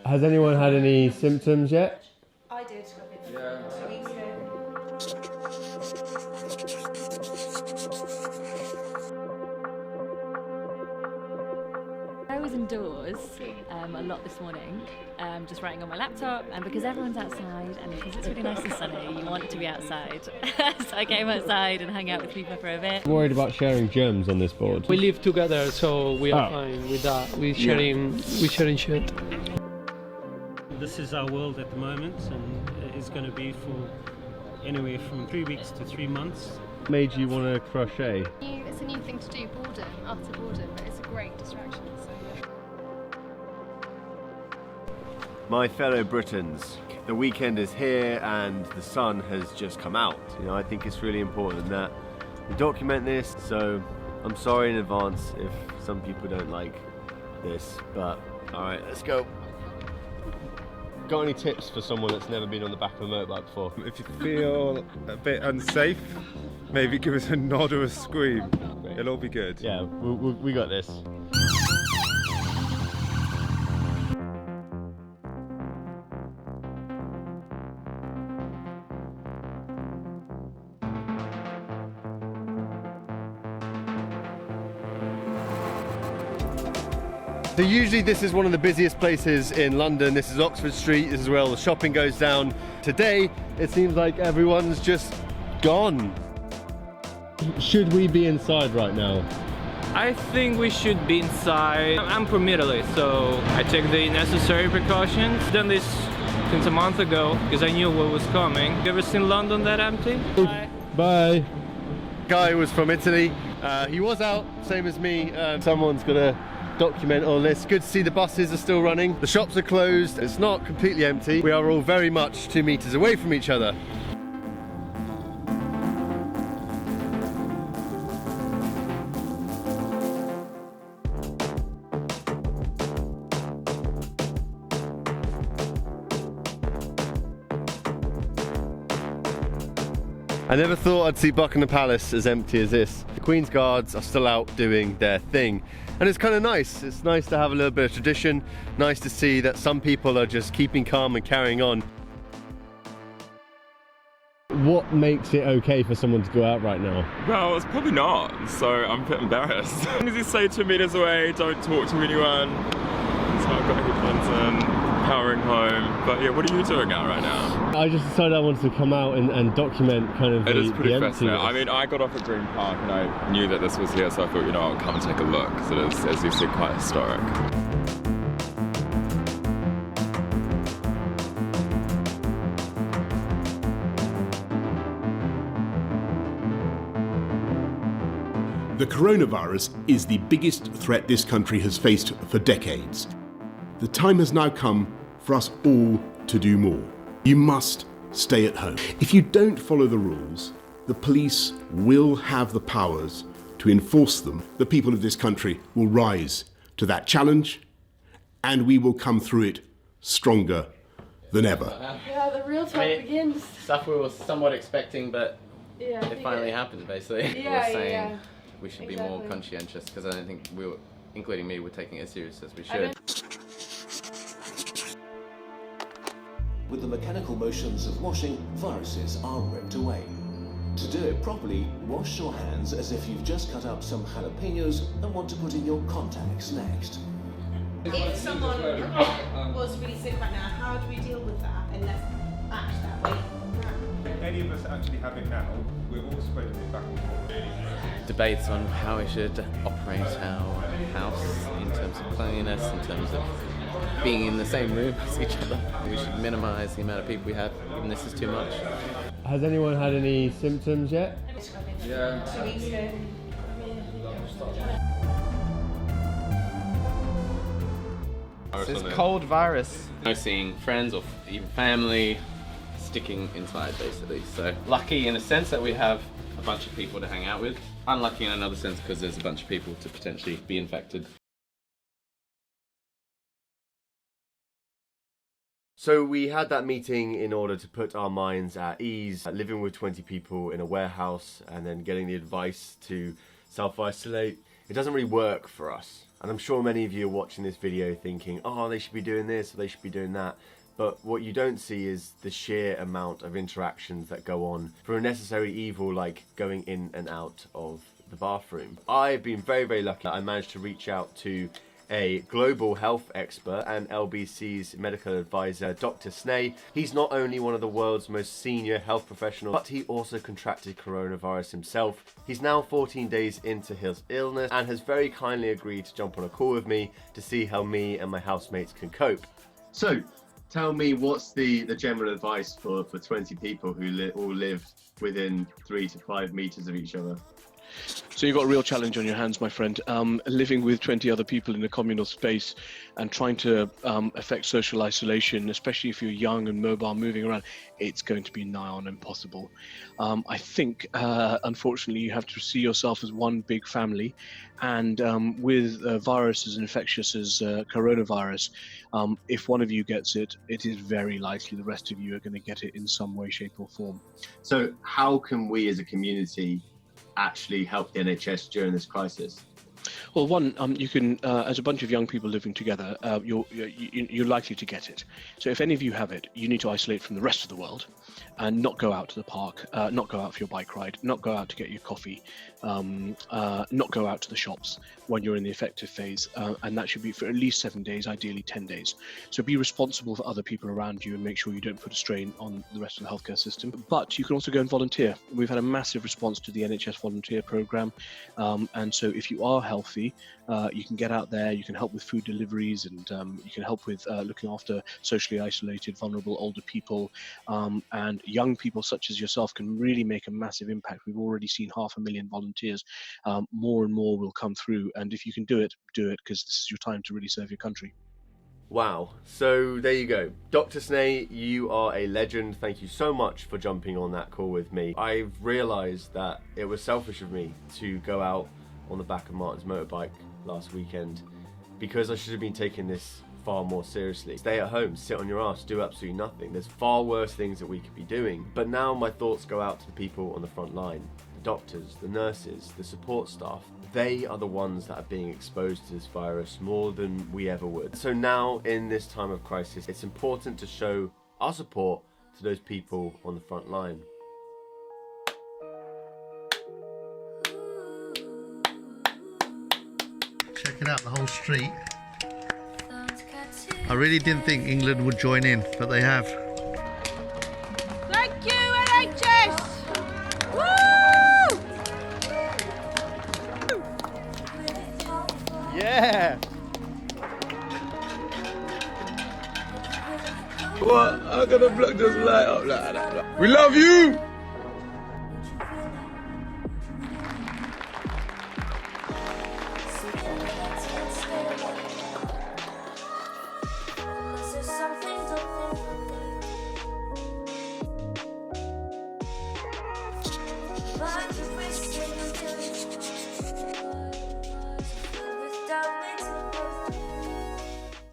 Has anyone had any symptoms yet? I did. Yeah. 2 weeks ago. I was indoors a lot this morning, just writing on my laptop, and because everyone's outside and because it's really nice and sunny, you want to be outside. So I came outside and hung out with people for a bit. Worried about sharing germs on this board? We live together, so we are fine with that. We're sharing shit. This is our world at the moment, and it's going to be for anywhere from 3 weeks to 3 months. What made you want to crochet? It's a new thing to do, boredom, utter boredom, but it's a great distraction. So. My fellow Britons, the weekend is here and the sun has just come out. You know, I think it's really important that we document this, so I'm sorry in advance if some people don't like this, but alright, let's go. Got any tips for someone that's never been on the back of a motorbike before? If you feel a bit unsafe, maybe give us a nod or a scream. Great. It'll all be good. Yeah, we got this. So usually this is one of the busiest places in London. This is Oxford Street, this is where all the shopping goes down. Today, it seems like everyone's just gone. Should we be inside right now? I think we should be inside. I'm from Italy, so I take the necessary precautions. Done this since a month ago because I knew what was coming. You ever seen London that empty? Bye. Bye. Guy was from Italy. He was out, same as me. Someone's gonna document all this. Good to see the buses are still running. The shops are closed. It's not completely empty. We are all very much 2 meters away from each other. I never thought I'd see Buckingham Palace as empty as this. The Queen's Guards are still out doing their thing. And it's kind of nice. It's nice to have a little bit of tradition. Nice to see that some people are just keeping calm and carrying on. What makes it okay for someone to go out right now? Well, it's probably not, so I'm a bit embarrassed. As long as you stay 2 meters away, don't talk to anyone. So I've got headphones in, powering home. But yeah, what are you doing out right now? I just decided I wanted to come out and document kind of It is pretty the fascinating. emptiness. I mean, I got off at Green Park and I knew that this was here, so I thought, you know, I'll come and take a look, because it is, as you said, quite historic. The coronavirus is the biggest threat this country has faced for decades. The time has now come for us all to do more. You must stay at home. If you don't follow the rules, the police will have the powers to enforce them. The people of this country will rise to that challenge, and we will come through it stronger than ever. Yeah, the real talk begins. Stuff we were somewhat expecting, but Yeah, it finally happened, basically. Yeah, we were saying yeah. we should be more conscientious, because I don't think we were, including me, were taking it as serious as we should. With the mechanical motions of washing, viruses are ripped away. To do it properly, wash your hands as if you've just cut up some jalapenos and want to put in your contacts next. If someone was really sick right now, how do we deal with that and let's act that way now? If any of us actually have it now, we're all spreading it back and forth. Debates on how we should operate our house in terms of cleanliness, in terms of being in the same room as each other. We should minimise the amount of people we have, even this is too much. Has anyone had any symptoms yet? Yeah. 2 weeks ago. It's this cold virus. No seeing friends or even family, sticking inside basically. So lucky in a sense that we have a bunch of people to hang out with. Unlucky in another sense because there's a bunch of people to potentially be infected. So we had that meeting in order to put our minds at ease, living with 20 people in a warehouse and then getting the advice to self-isolate. It doesn't really work for us. And I'm sure many of you are watching this video thinking, oh, they should be doing this, or they should be doing that. But what you don't see is the sheer amount of interactions that go on for a necessary evil like going in and out of the bathroom. I've been very, very lucky. I managed to reach out to a global health expert and LBC's medical advisor, Dr. Sneh. He's not only one of the world's most senior health professionals, but he also contracted coronavirus himself. He's now 14 days into his illness and has very kindly agreed to jump on a call with me to see how me and my housemates can cope. So, tell me, what's the general advice for 20 people who all live within 3 to 5 meters of each other? So you've got a real challenge on your hands, my friend. Living with 20 other people in a communal space and trying to affect social isolation, especially if you're young and mobile, moving around, it's going to be nigh on impossible. I think, unfortunately, you have to see yourself as one big family. And with a virus as infectious as coronavirus, if one of you gets it, it is very likely the rest of you are going to get it in some way, shape or form. So how can we as a community actually help the NHS during this crisis? Well, one, you can, as a bunch of young people living together, you're likely to get it. So if any of you have it, you need to isolate from the rest of the world and not go out to the park, not go out for your bike ride, not go out to get your coffee, not go out to the shops when you're in the affective phase. And that should be for at least 7 days, ideally 10 days. So be responsible for other people around you and make sure you don't put a strain on the rest of the healthcare system. But you can also go and volunteer. We've had a massive response to the NHS volunteer programme. And so if you are healthy, you can get out there, you can help with food deliveries, and you can help with looking after socially isolated, vulnerable older people, and young people such as yourself can really make a massive impact. We've already seen 500,000 volunteers. More and more will come through, and if you can do it, because this is your time to really serve your country. Wow, so there you go. Dr. Sneh, you are a legend. Thank you so much for jumping on that call with me. I've realised that it was selfish of me to go out on the back of Martin's motorbike last weekend, because I should have been taking this far more seriously. Stay at home, sit on your ass, do absolutely nothing. There's far worse things that we could be doing. But now my thoughts go out to the people on the front line, the doctors, the nurses, the support staff. They are the ones that are being exposed to this virus more than we ever would. So now, in this time of crisis, it's important to show our support to those people on the front line. Check it out, the whole street. I really didn't think England would join in, but they have. Thank you, NHS! Woo! Yeah! What? How can the block just light up like that? We love you! But